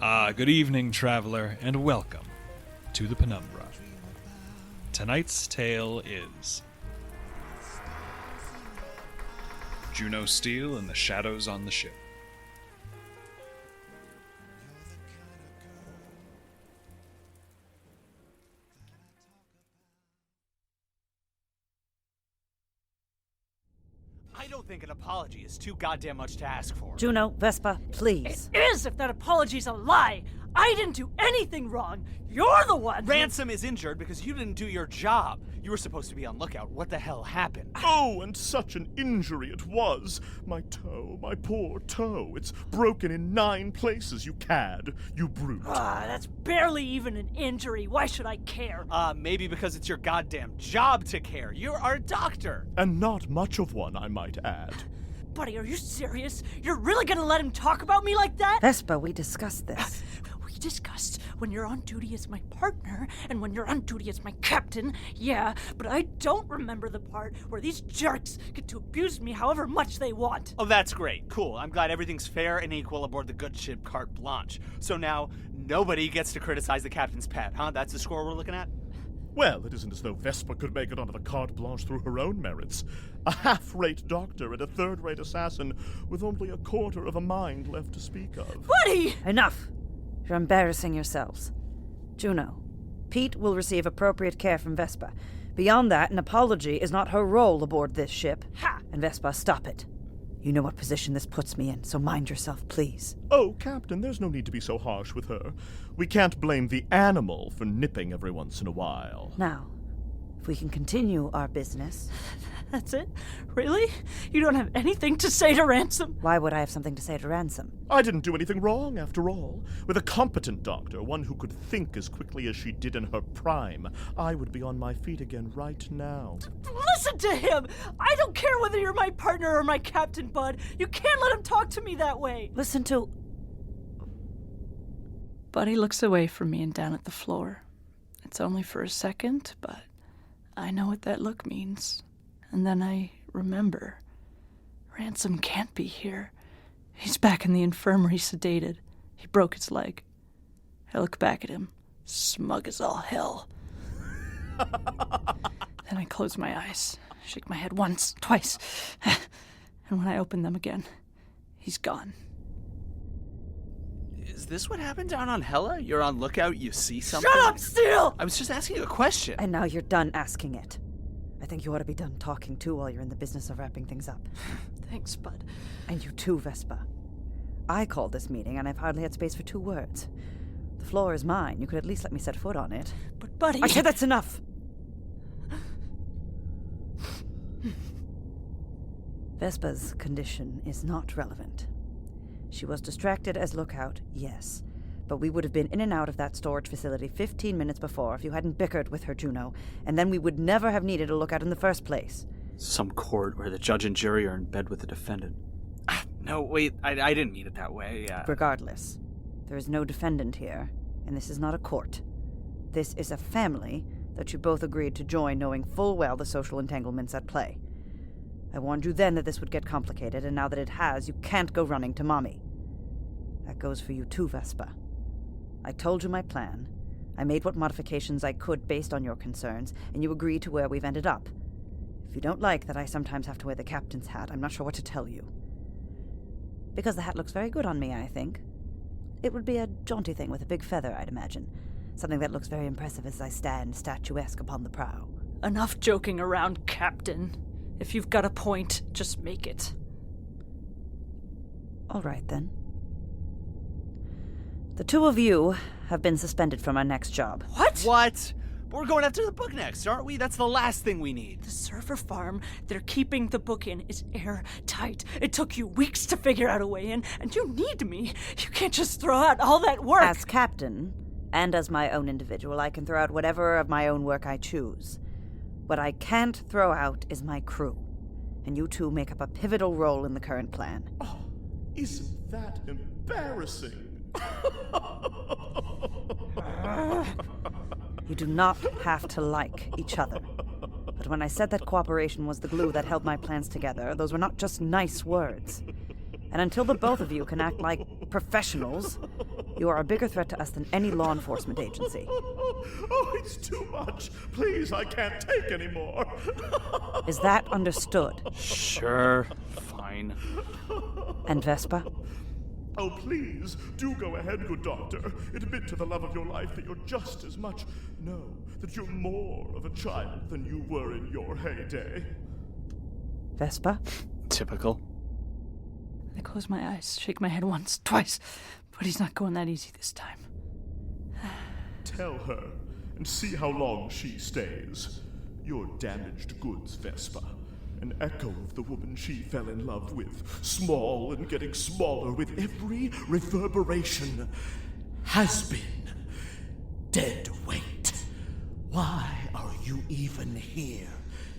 Good evening, traveler, and welcome to the Penumbra. Tonight's tale is Juno Steel and the Shadows on the Ship. I don't think an apology is too goddamn much to ask for. Juno, Vespa, please. It is if that apology's a lie. I didn't do anything wrong. You're the one. Ransom is injured because you didn't do your job. You were supposed to be on lookout. What the hell happened? Oh, and such an injury it was. My toe, my poor toe. It's broken in 9 places, you cad. You brute. That's barely even an injury. Why should I care? Maybe because it's your goddamn job to care. You're our doctor. And not much of one, I might add. Buddy, are you serious? You're really gonna let him talk about me like that? Vespa, we discussed this. We discussed when you're on duty as my partner and when you're on duty as my captain. Yeah, but I don't remember the part where these jerks get to abuse me however much they want. Oh, that's great. Cool. I'm glad everything's fair and equal aboard the good ship Carte Blanche. So now, nobody gets to criticize the captain's pet, huh? That's the score we're looking at? Well, it isn't as though Vespa could make it onto the Carte Blanche through her own merits. A half-rate doctor and a third-rate assassin with only a quarter of a mind left to speak of. Buddy! Enough! You're embarrassing yourselves. Juno, Pete will receive appropriate care from Vespa. Beyond that, an apology is not her role aboard this ship. Ha! And Vespa, stop it. You know what position this puts me in, so mind yourself, please. Oh, Captain, there's no need to be so harsh with her. We can't blame the animal for nipping every once in a while. Now, if we can continue our business... That's it? Really? You don't have anything to say to Ransom? Why would I have something to say to Ransom? I didn't do anything wrong, after all. With a competent doctor, one who could think as quickly as she did in her prime, I would be on my feet again right now. Listen to him! I don't care whether you're my partner or my captain, bud. You can't let him talk to me that way. Listen to... Buddy looks away from me and down at the floor. It's only for a second, but I know what that look means. And then I remember. Ransom can't be here. He's back in the infirmary sedated. He broke his leg. I look back at him, smug as all hell. Then I close my eyes, shake my head once, twice. And when I open them again, he's gone. Is this what happened down on Hela? You're on lookout, you see something? Shut up, Steel! I was just asking you a question. And now you're done asking it. I think you ought to be done talking too while you're in the business of wrapping things up. Thanks, bud. And you too, Vespa. I called this meeting and I've hardly had space for 2 words. The floor is mine. You could at least let me set foot on it. But, buddy... I said that's enough! Vespa's condition is not relevant. She was distracted as lookout, yes. But we would have been in and out of that storage facility 15 minutes before if you hadn't bickered with her, Juno, and then we would never have needed a lookout in the first place. Some court where the judge and jury are in bed with the defendant. No, wait, I didn't mean it that way. Regardless, there is no defendant here, and this is not a court. This is a family that you both agreed to join knowing full well the social entanglements at play. I warned you then that this would get complicated, and now that it has, you can't go running to Mommy. That goes for you too, Vespa. I told you my plan. I made what modifications I could based on your concerns, and you agreed to where we've ended up. If you don't like that I sometimes have to wear the captain's hat, I'm not sure what to tell you. Because the hat looks very good on me, I think. It would be a jaunty thing with a big feather, I'd imagine. Something that looks very impressive as I stand statuesque upon the prow. Enough joking around, Captain. If you've got a point, just make it. All right, then. The 2 of you have been suspended from our next job. What? But we're going after the book next, aren't we? That's the last thing we need. The server farm they're keeping the book in is airtight. It took you weeks to figure out a way in, and you need me. You can't just throw out all that work. As captain, and as my own individual, I can throw out whatever of my own work I choose. What I can't throw out is my crew. And you two make up a pivotal role in the current plan. Oh, isn't that embarrassing? You do not have to like each other. But when I said that cooperation was the glue that held my plans together, those were not just nice words. And until the both of you can act like professionals, You are a bigger threat to us than any law enforcement agency. Oh, it's too much. Please, I can't take any more. Is that understood? Sure, fine. And Vespa? Oh, please, do go ahead, good doctor. Admit to the love of your life that you're just as much. No, that you're more of a child than you were in your heyday. Vespa? Typical. I close my eyes, shake my head once, twice, but he's not going that easy this time. Tell her, and see how long she stays. You're damaged goods, Vespa. An echo of the woman she fell in love with, small and getting smaller with every reverberation. Has been. Dead weight. Why are you even here,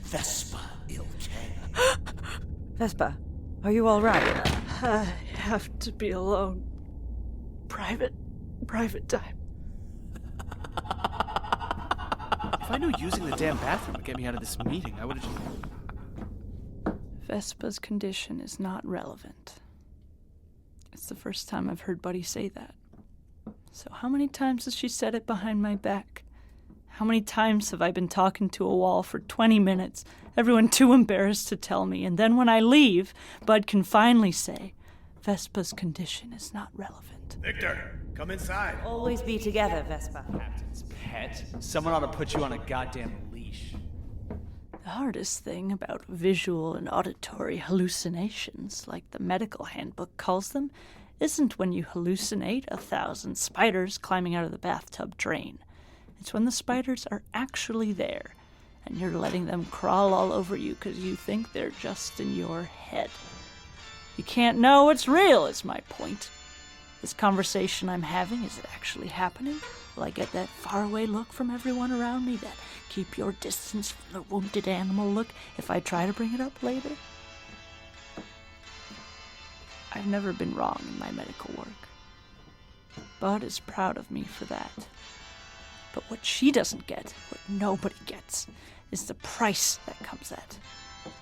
Vespa Ilkay? Vespa, are you all right? I have to be alone. Private time. If I knew using the damn bathroom would get me out of this meeting, I would have just... Vespa's condition is not relevant. It's the first time I've heard Buddy say that. So how many times has she said it behind my back? How many times have I been talking to a wall for 20 minutes, everyone too embarrassed to tell me, and then when I leave, Bud can finally say, Vespa's condition is not relevant. Victor, come inside. Always be together, Vespa. Captain's pet? Someone ought to put you on a goddamn leash. The hardest thing about visual and auditory hallucinations, like the medical handbook calls them, isn't when you hallucinate 1,000 spiders climbing out of the bathtub drain. It's when the spiders are actually there, and you're letting them crawl all over you because you think they're just in your head. You can't know what's real, is my point. This conversation I'm having, is it actually happening? Will I get that faraway look from everyone around me, that keep your distance from the wounded animal look, if I try to bring it up later? I've never been wrong in my medical work. Bud is proud of me for that. But what she doesn't get, what nobody gets, is the price that comes at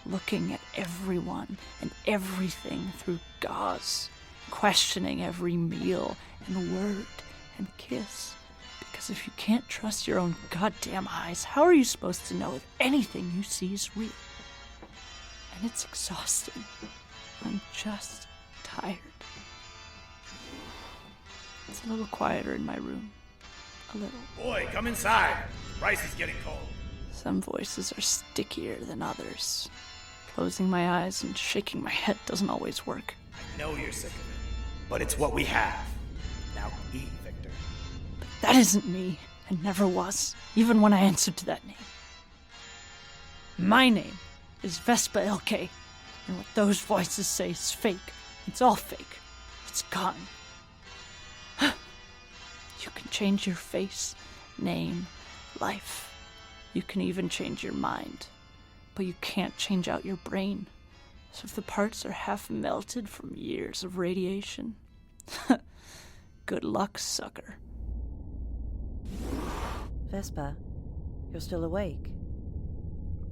looking at everyone and everything through gauze, questioning every meal and word and kiss. Because if you can't trust your own goddamn eyes, how are you supposed to know if anything you see is real? And it's exhausting. I'm just tired. It's a little quieter in my room. A little. Boy, come inside. Rice is getting cold. Some voices are stickier than others. Closing my eyes and shaking my head doesn't always work. I know you're sick of it, but it's what we have. Now eat, Victor. That isn't me, and never was, even when I answered to that name. My name is Vespa Ilkay, and what those voices say is fake. It's all fake. It's gone. You can change your face, name, life. You can even change your mind. But you can't change out your brain. So if the parts are half melted from years of radiation, good luck, sucker. Vespa, you're still awake.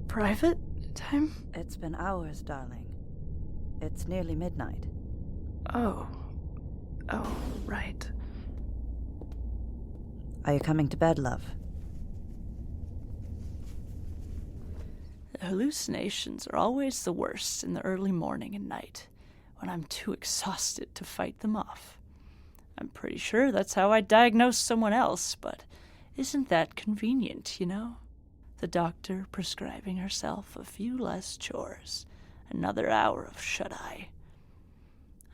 Private time? It's been hours, darling. It's nearly midnight. Oh, right. Are you coming to bed, love? The hallucinations are always the worst in the early morning and night, when I'm too exhausted to fight them off. I'm pretty sure that's how I diagnosed someone else, but isn't that convenient, you know? The doctor prescribing herself a few less chores, another hour of shut-eye.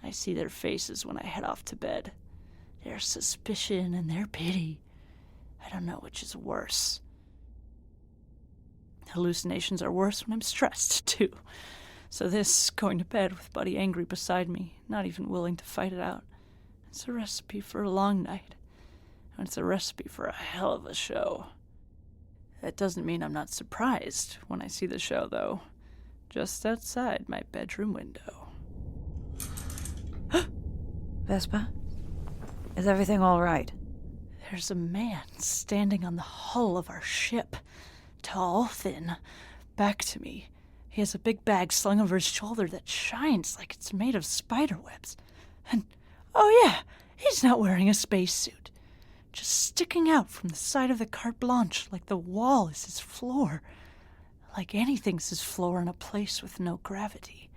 I see their faces when I head off to bed. Their suspicion and their pity. I don't know which is worse. Hallucinations are worse when I'm stressed, too. So this, going to bed with Buddy angry beside me, not even willing to fight it out, it's a recipe for a long night. And it's a recipe for a hell of a show. That doesn't mean I'm not surprised when I see the show, though. Just outside my bedroom window. Vespa? Is everything all right? There's a man standing on the hull of our ship. Tall, thin, back to me. He has a big bag slung over his shoulder that shines like it's made of spider webs. And, oh yeah, He's not wearing a spacesuit. Just sticking out from the side of the carte blanche like the wall is his floor. Like anything's his floor in a place with no gravity.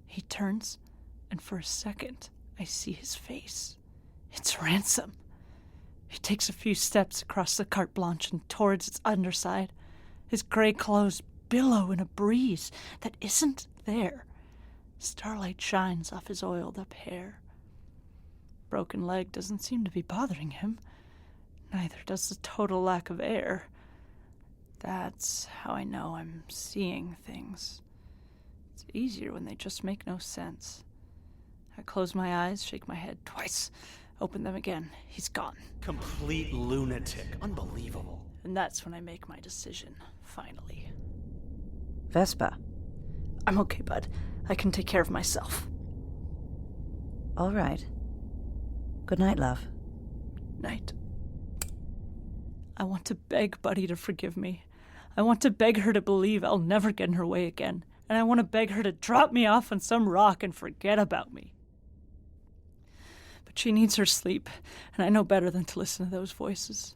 He turns, and for a second, I see his face. It's Ransom. He takes a few steps across the carte blanche and towards its underside. His gray clothes billow in a breeze that isn't there. Starlight shines off his oiled-up hair. Broken leg doesn't seem to be bothering him. Neither does the total lack of air. That's how I know I'm seeing things. It's easier when they just make no sense. I close my eyes, shake my head twice, open them again. He's gone. Complete lunatic. Unbelievable. And that's when I make my decision, finally. Vespa. I'm okay, bud. I can take care of myself. All right. Good night, love. Night. I want to beg Buddy to forgive me. I want to beg her to believe I'll never get in her way again. And I want to beg her to drop me off on some rock and forget about me. But she needs her sleep, and I know better than to listen to those voices.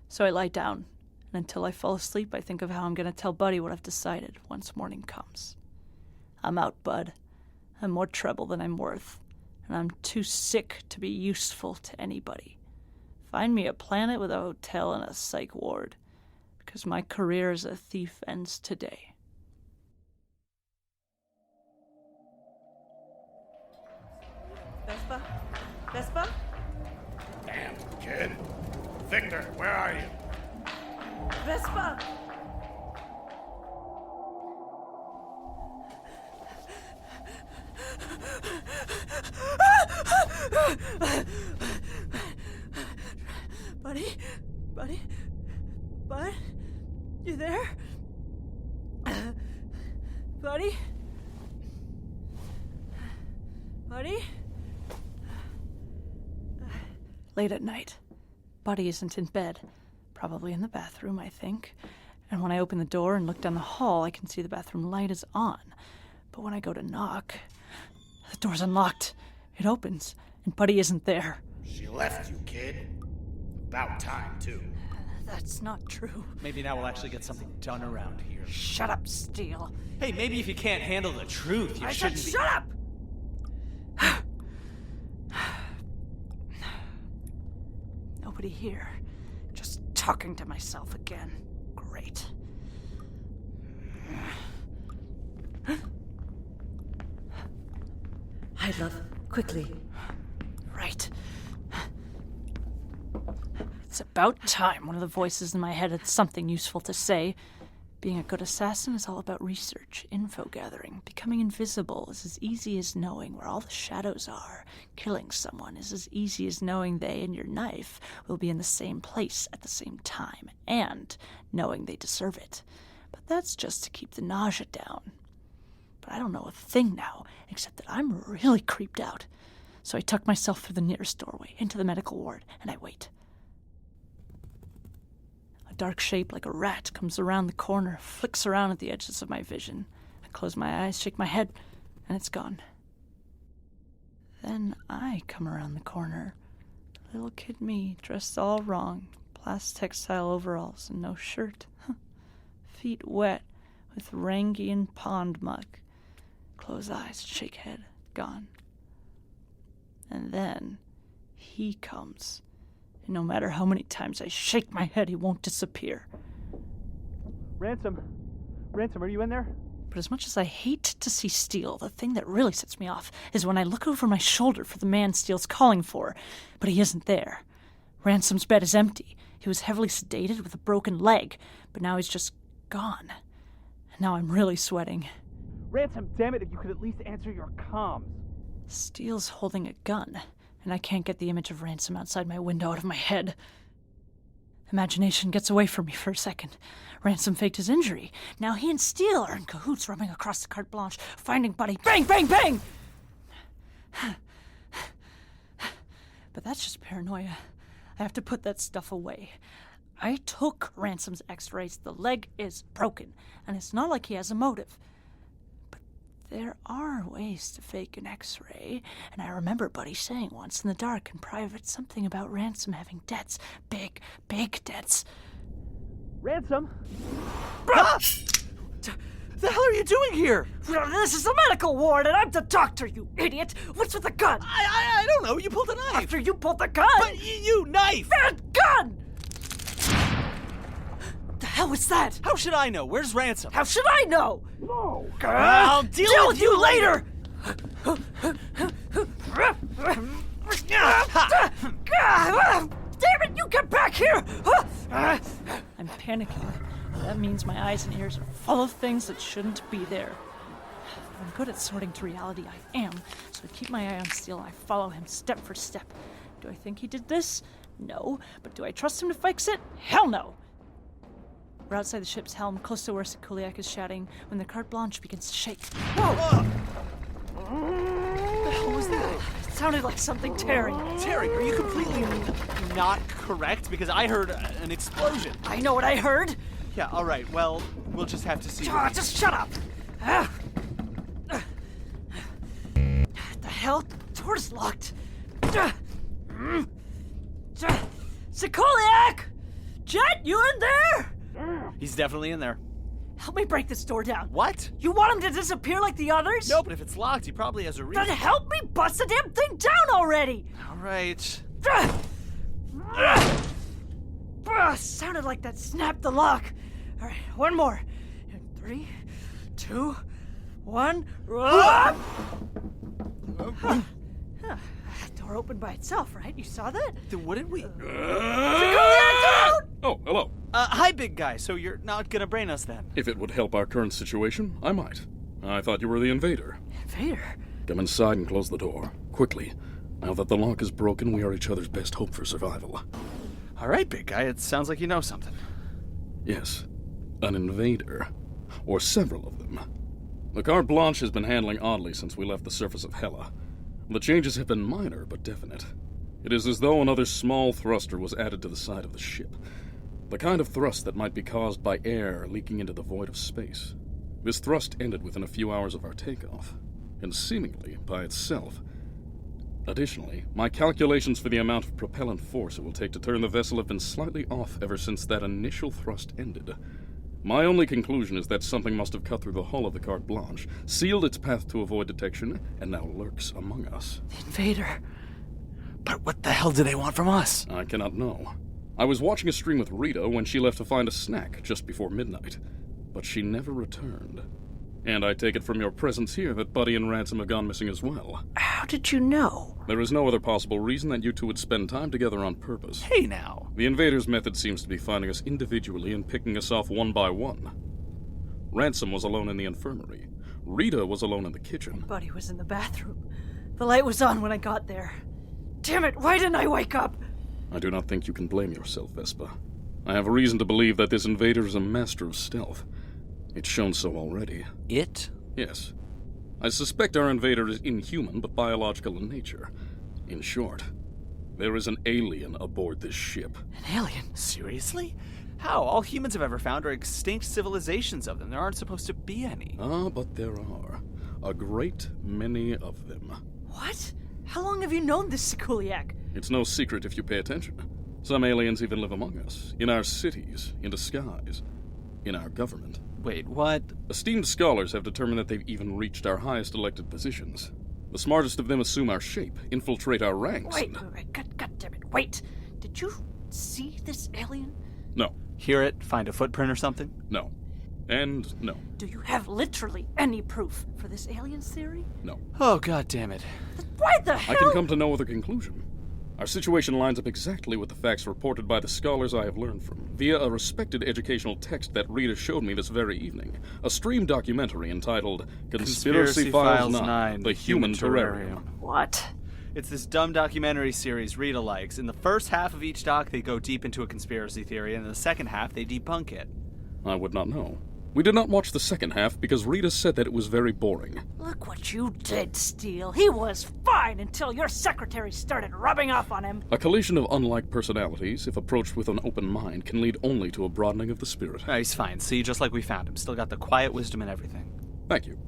So I lie down, and until I fall asleep, I think of how I'm going to tell Buddy what I've decided once morning comes. I'm out, bud. I'm more trouble than I'm worth, and I'm too sick to be useful to anybody. Find me a planet with a hotel and a psych ward, because my career as a thief ends today. Vespa? Vespa? Damn, kid. Victor, where are you? Vespa! Buddy? Buddy? Bud? You there? Buddy? Buddy? Late at night. Buddy isn't in bed. Probably in the bathroom, I think. And when I open the door and look down the hall, I can see the bathroom light is on. But when I go to knock, the door's unlocked. It opens, and Buddy isn't there. She left you, kid. About time, too. That's not true. Maybe now we'll actually get something done around here. Shut up, Steele. Hey, maybe if you can't handle the truth, you I said shouldn't be. shut up! Nobody here. Just talking to myself again. Great. Hide, love. Quickly. Right. It's about time one of the voices in my head had something useful to say. Being a good assassin is all about research, info gathering. Becoming invisible is as easy as knowing where all the shadows are. Killing someone is as easy as knowing they and your knife will be in the same place at the same time, and knowing they deserve it. But that's just to keep the nausea down. But I don't know a thing now, except that I'm really creeped out. So I tuck myself through the nearest doorway, into the medical ward, and I wait. A dark shape like a rat comes around the corner, flicks around at the edges of my vision. I close my eyes, shake my head, and it's gone. Then I come around the corner. Little kid me, dressed all wrong. Textile overalls and no shirt. Feet wet with Rangian pond muck. Close eyes, shake head, gone. And then he comes. And no matter how many times I shake my head, he won't disappear. Ransom, are you in there? But as much as I hate to see Steele, the thing that really sets me off is when I look over my shoulder for the man Steele's calling for, but he isn't there. Ransom's bed is empty. He was heavily sedated with a broken leg, but now he's just gone. And now I'm really sweating. Ransom, damn it, if you could at least answer your comms. Steele's holding a gun, and I can't get the image of Ransom outside my window out of my head. Imagination gets away from me for a second. Ransom faked his injury. Now he and Steele are in cahoots, rubbing across the carte blanche, finding Buddy. Bang, bang, bang! But that's just paranoia. I have to put that stuff away. I took Ransom's x-rays. The leg is broken, and it's not like he has a motive. But There are ways to fake an X-ray, and I remember Buddy saying once in the dark and private something about Ransom having debts. Big, big debts. Ransom? Ah! The hell are you doing here? This is the medical ward, and I'm the doctor, you idiot! What's with the gun? I don't know. You pulled a knife. After you pulled the gun! But you knife! That gun! The hell was that? How should I know? Where's Ransom? How should I know? No. I'll deal with you later! Damn it, you get back here! I'm panicking. That means my eyes and ears are full of things that shouldn't be there. I'm good at sorting through reality, I am, so I keep my eye on Steele and I follow him step for step. Do I think he did this? No. But do I trust him to fix it? Hell no! We're outside the ship's helm, close to where Sikuliak is shouting, when the carte blanche begins to shake. Whoa! What the hell was that? It sounded like something tearing. Tearing? Are you completely not correct? Because I heard an explosion. I know what I heard! Yeah, all right. Well, we'll just have to see. Just shut up! The hell? Door's locked. Sikuliak! Jet, you in there? He's definitely in there. Help me break this door down. What? You want him to disappear like the others? No, but if it's locked, he probably has a reason. Then help me bust the damn thing down already! All right. Sounded like that snapped the lock. All right, one more. 3, 2, 1. Door opened by itself, right? You saw that? Then what did we? Oh, hello. Hi, big guy. So you're not gonna brain us then? If it would help our current situation, I might. I thought you were the invader. Invader? Come inside and close the door. Quickly. Now that the lock is broken, we are each other's best hope for survival. All right, big guy. It sounds like you know something. Yes. An invader. Or several of them. The carte blanche has been handling oddly since we left the surface of Hela. The changes have been minor but definite. It is as though another small thruster was added to the side of the ship. The kind of thrust that might be caused by air leaking into the void of space. This thrust ended within a few hours of our takeoff, and seemingly by itself. Additionally, my calculations for the amount of propellant force it will take to turn the vessel have been slightly off ever since that initial thrust ended. My only conclusion is that something must have cut through the hull of the carte blanche, sealed its path to avoid detection, and now lurks among us. The invader. But what the hell do they want from us? I cannot know. I was watching a stream with Rita when she left to find a snack just before midnight, but she never returned. And I take it from your presence here that Buddy and Ransom have gone missing as well. How did you know? There is no other possible reason that you two would spend time together on purpose. Hey now. The invader's method seems to be finding us individually and picking us off one by one. Ransom was alone in the infirmary. Rita was alone in the kitchen. Buddy was in the bathroom. The light was on when I got there. Damn it, why didn't I wake up? I do not think you can blame yourself, Vespa. I have reason to believe that this invader is a master of stealth. It's shown so already. It? Yes. I suspect our invader is inhuman but biological in nature. In short, there is an alien aboard this ship. An alien? Seriously? How? All humans have ever found are extinct civilizations of them. There aren't supposed to be any. Ah, but there are. A great many of them. What? How long have you known this Sikuliak? It's no secret if you pay attention. Some aliens even live among us, in our cities, in disguise, in our government. Wait, what? Esteemed scholars have determined that they've even reached our highest elected positions. The smartest of them assume our shape, infiltrate our ranks. Wait, God damn it, wait. Did you see this alien? No. Hear it? Find a footprint or something? No. And no. Do you have literally any proof for this alien's theory? No. Oh, god damn it. Then why the hell? I can come to no other conclusion. Our situation lines up exactly with the facts reported by the scholars I have learned from, via a respected educational text that Rita showed me this very evening, a streamed documentary entitled Conspiracy Files 9, The Human Terrarium. What? It's this dumb documentary series Rita likes. In the first half of each doc, they go deep into a conspiracy theory, and in the second half, they debunk it. I would not know. We did not watch the second half because Rita said that it was very boring. Look what you did, Steele. He was fine until your secretary started rubbing off on him. A collision of unlike personalities, if approached with an open mind, can lead only to a broadening of the spirit. He's fine. See, just like we found him. Still got the quiet wisdom and everything. Thank you.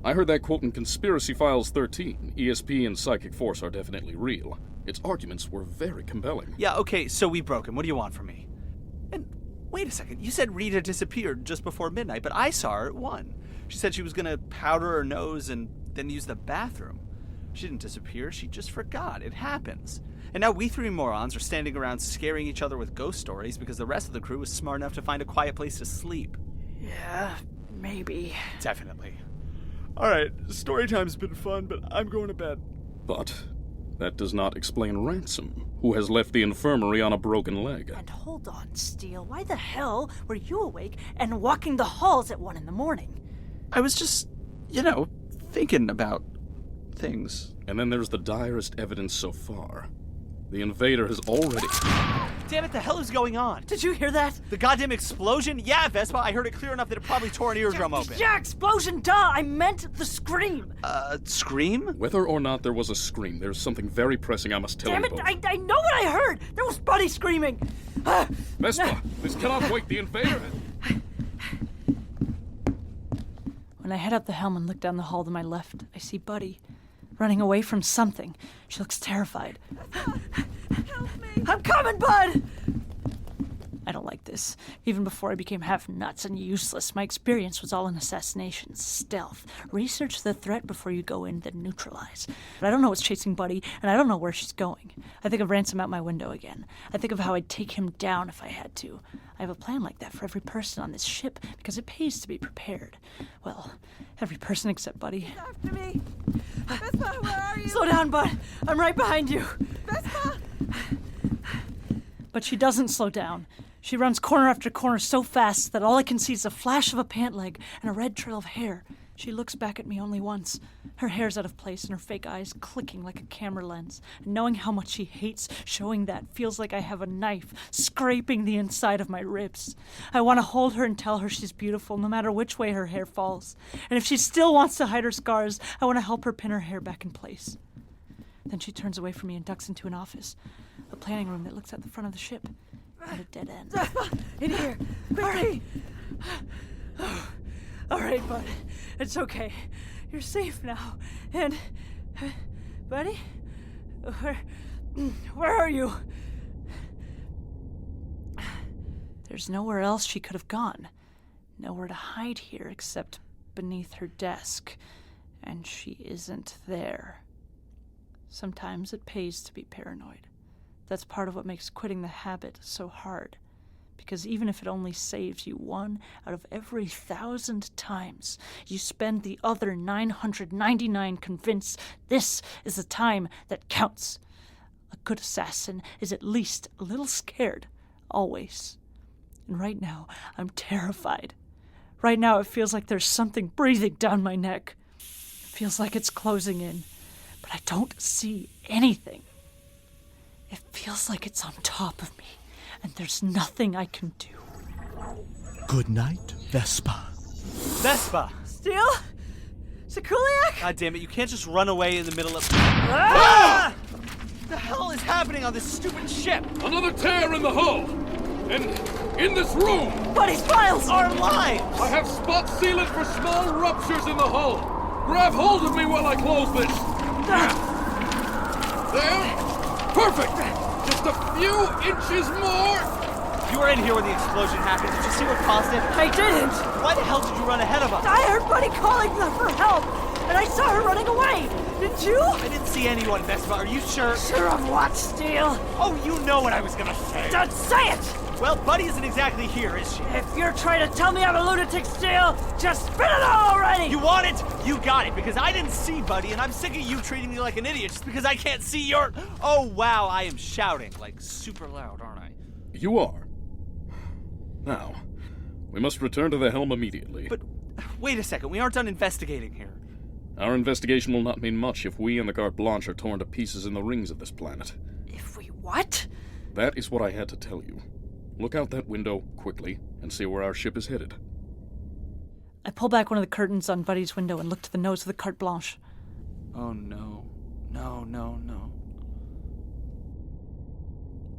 I heard that quote in Conspiracy Files 13. ESP and Psychic Force are definitely real. Its arguments were very compelling. Yeah, okay, so we broke him. What do you want from me? And wait a second, you said Rita disappeared just before midnight, but I saw her at 1. She said she was gonna powder her nose and then use the bathroom. She didn't disappear, she just forgot. It happens. And now we 3 morons are standing around scaring each other with ghost stories because the rest of the crew was smart enough to find a quiet place to sleep. Yeah, maybe. Definitely. Alright, story time's been fun, but I'm going to bed. But that does not explain Ransom, who has left the infirmary on a broken leg. And hold on, Steele. Why the hell were you awake and walking the halls at 1 a.m? I was just, thinking about things. And then there's the direst evidence so far. The invader has already... Damn it, the hell is going on? Did you hear that? The goddamn explosion? Yeah, Vespa, I heard it clear enough that it probably tore an eardrum open. Yeah, explosion, duh! I meant the scream! Scream? Whether or not there was a scream, there's something very pressing I must tell Damn you it, both. I know what I heard! There was Buddy screaming! Vespa, this cannot wake the invader! When I head up the helm and look down the hall to my left, I see Buddy running away from something. She looks terrified. Help me! I'm coming, Bud! I don't like this. Even before I became half nuts and useless, my experience was all in assassinations, stealth. Research the threat before you go in, then neutralize. But I don't know what's chasing Buddy, and I don't know where she's going. I think of Ransom out my window again. I think of how I'd take him down if I had to. I have a plan like that for every person on this ship, because it pays to be prepared. Well, every person except Buddy. After me! Vespa, where are you? Slow down, Bud. I'm right behind you. Vespa! But she doesn't slow down. She runs corner after corner so fast that all I can see is a flash of a pant leg and a red trail of hair. She looks back at me only once. Her hair's out of place and her fake eyes clicking like a camera lens. And knowing how much she hates showing that feels like I have a knife scraping the inside of my ribs. I want to hold her and tell her she's beautiful no matter which way her hair falls. And if she still wants to hide her scars, I want to help her pin her hair back in place. Then she turns away from me and ducks into an office, a planning room that looks at the front of the ship. At a dead end. In here. Hurry. All right, Bud. It's okay. You're safe now. And, Buddy? Where are you? There's nowhere else she could have gone. Nowhere to hide here except beneath her desk. And she isn't there. Sometimes it pays to be paranoid. That's part of what makes quitting the habit so hard. Because even if it only saves you 1 out of every 1,000 times, you spend the other 999 convinced this is the time that counts. A good assassin is at least a little scared, always. And right now, I'm terrified. Right now, it feels like there's something breathing down my neck. It feels like it's closing in, but I don't see anything. It feels like it's on top of me, and there's nothing I can do. Good night, Vespa. Vespa! Steele? Sikuliak? God damn it, you can't just run away in the middle of... Ah! The hell is happening on this stupid ship? Another tear in the hull! And in this room! Buddy's files! Our lives! I have spot sealant for small ruptures in the hull! Grab hold of me while I close this! There! Perfect! Just a few inches more! You were in here when the explosion happened. Did you see what caused it? I didn't! Why the hell did you run ahead of us? I heard Buddy calling for help, and I saw her running away. Did you? I didn't see anyone, Vespa. Are you sure? Sure of what, Steele? Oh, you know what I was gonna say. Don't say it! Well, Buddy isn't exactly here, is she? If you're trying to tell me I'm a lunatic, Steele, just spit it all already! You want it? You got it, because I didn't see Buddy, and I'm sick of you treating me like an idiot just because I can't see your... Oh, wow, I am shouting, like, super loud, aren't I? You are. Now, we must return to the helm immediately. But, wait a second, we aren't done investigating here. Our investigation will not mean much if we and the Carte Blanche are torn to pieces in the rings of this planet. If we what? That is what I had to tell you. Look out that window, quickly, and see where our ship is headed. I pull back one of the curtains on Buddy's window and look to the nose of the Carte Blanche. Oh, no. No.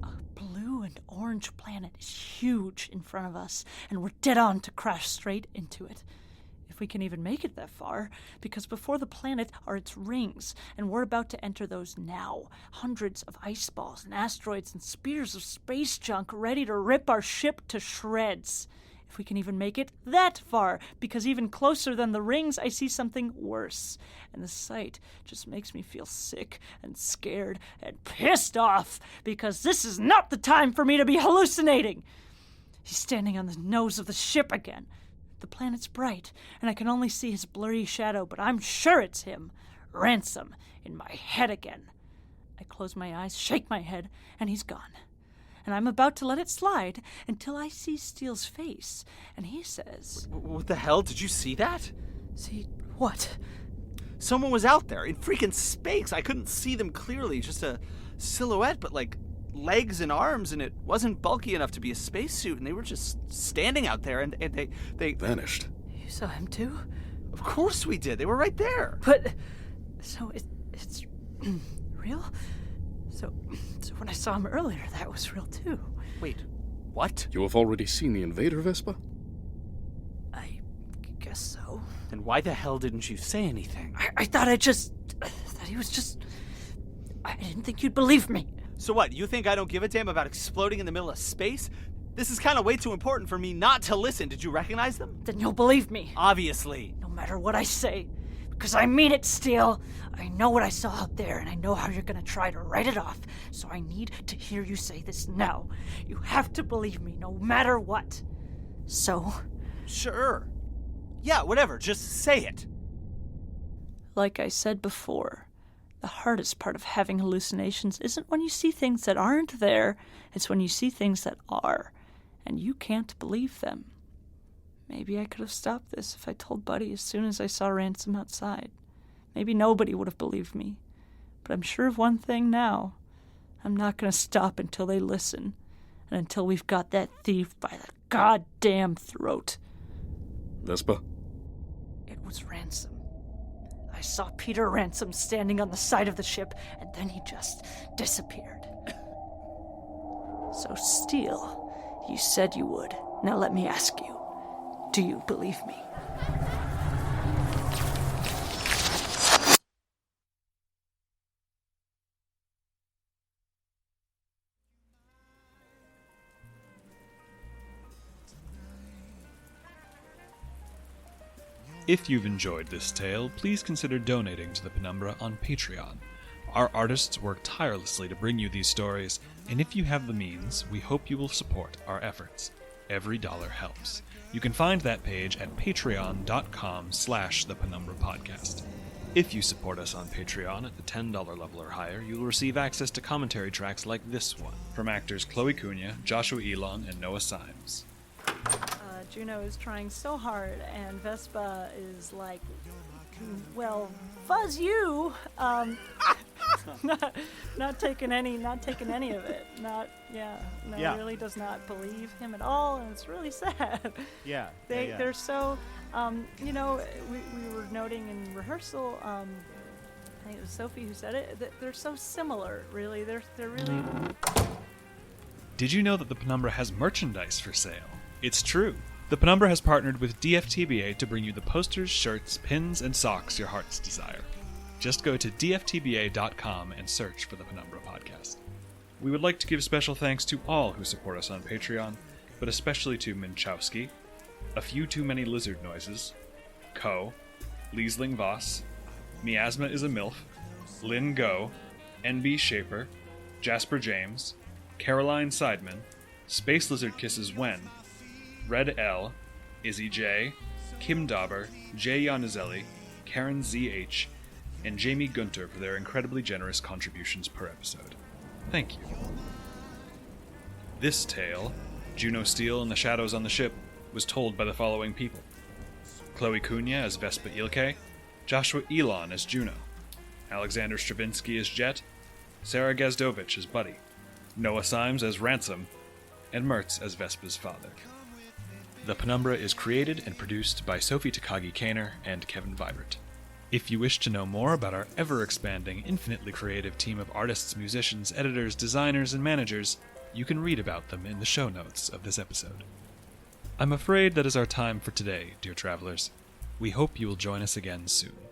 A blue and orange planet is huge in front of us, and we're dead on to crash straight into it. If we can even make it that far, because before the planet are its rings, and we're about to enter those now. Hundreds of ice balls and asteroids and spears of space junk ready to rip our ship to shreds. If we can even make it that far, because even closer than the rings, I see something worse. And the sight just makes me feel sick and scared and pissed off, because this is not the time for me to be hallucinating. He's standing on the nose of the ship again. The planet's bright, and I can only see his blurry shadow, but I'm sure it's him. Ransom, in my head again. I close my eyes, shake my head, and he's gone. And I'm about to let it slide until I see Steele's face, and he says... What the hell? Did you see that? See what? Someone was out there in freaking space. I couldn't see them clearly, just a silhouette, but like legs and arms, and it wasn't bulky enough to be a spacesuit, and they were just standing out there, and they Vanished. You saw him too? Of course we did. They were right there. But... So it's real? So when I saw him earlier, that was real too. Wait, what? You have already seen the invader, Vespa? I guess so. Then why the hell didn't you say anything? I thought that he was just... I didn't think you'd believe me. So what, you think I don't give a damn about exploding in the middle of space? This is kind of way too important for me not to listen. Did you recognize them? Then you'll believe me. Obviously. No matter what I say. Because I mean it, Steele. I know what I saw out there, and I know how you're gonna try to write it off. So I need to hear you say this now. You have to believe me, no matter what. So? Sure. Yeah, whatever. Just say it. Like I said before, the hardest part of having hallucinations isn't when you see things that aren't there, it's when you see things that are, and you can't believe them. Maybe I could have stopped this if I told Buddy as soon as I saw Ransom outside. Maybe nobody would have believed me. But I'm sure of one thing now. I'm not going to stop until they listen, and until we've got that thief by the goddamn throat. Vespa? It was Ransom. I saw Peter Ransom standing on the side of the ship, and then he just disappeared. So, Steele, you said you would. Now let me ask you. Do you believe me? If you've enjoyed this tale, please consider donating to the Penumbra on Patreon. Our artists work tirelessly to bring you these stories, and if you have the means, we hope you will support our efforts. Every dollar helps. You can find that page at patreon.com/thpenumbrapodcast. If you support us on Patreon at the $10 level or higher, you will receive access to commentary tracks like this one, from actors Chloe Cunha, Joshua Elon, and Noah Symes. Juno is trying so hard, and Vespa is like, well, fuzz you. Not taking any of it. Yeah. Really does not believe him at all, and it's really sad. Yeah. They're so, we were noting in rehearsal, I think it was Sophie who said it, that they're so similar, really. They're really... Did you know that the Penumbra has merchandise for sale? It's true. The Penumbra has partnered with DFTBA to bring you the posters, shirts, pins, and socks your hearts desire. Just go to dftba.com and search for the Penumbra Podcast. We would like to give special thanks to all who support us on Patreon, but especially to Minchowski, A Few Too Many Lizard Noises, Co, Liesling Voss, Miasma is a MILF, Lynn Go, NB Shaper, Jasper James, Caroline Seidman, Space Lizard Kisses When, Red L, Izzy J, Kim Dauber, Jay Yonizelli, Karen ZH, and Jamie Gunter for their incredibly generous contributions per episode. Thank you. This tale, Juno Steele and the Shadows on the Ship, was told by the following people: Chloe Cunha as Vespa Ilkay, Joshua Elon as Juno, Alexander Stravinsky as Jet, Sarah Gazdovich as Buddy, Noah Symes as Ransom, and Mertz as Vespa's father. The Penumbra is created and produced by Sophie Takagi Kaner and Kevin Vibert. If you wish to know more about our ever-expanding, infinitely creative team of artists, musicians, editors, designers, and managers, you can read about them in the show notes of this episode. I'm afraid that is our time for today, dear travelers. We hope you will join us again soon.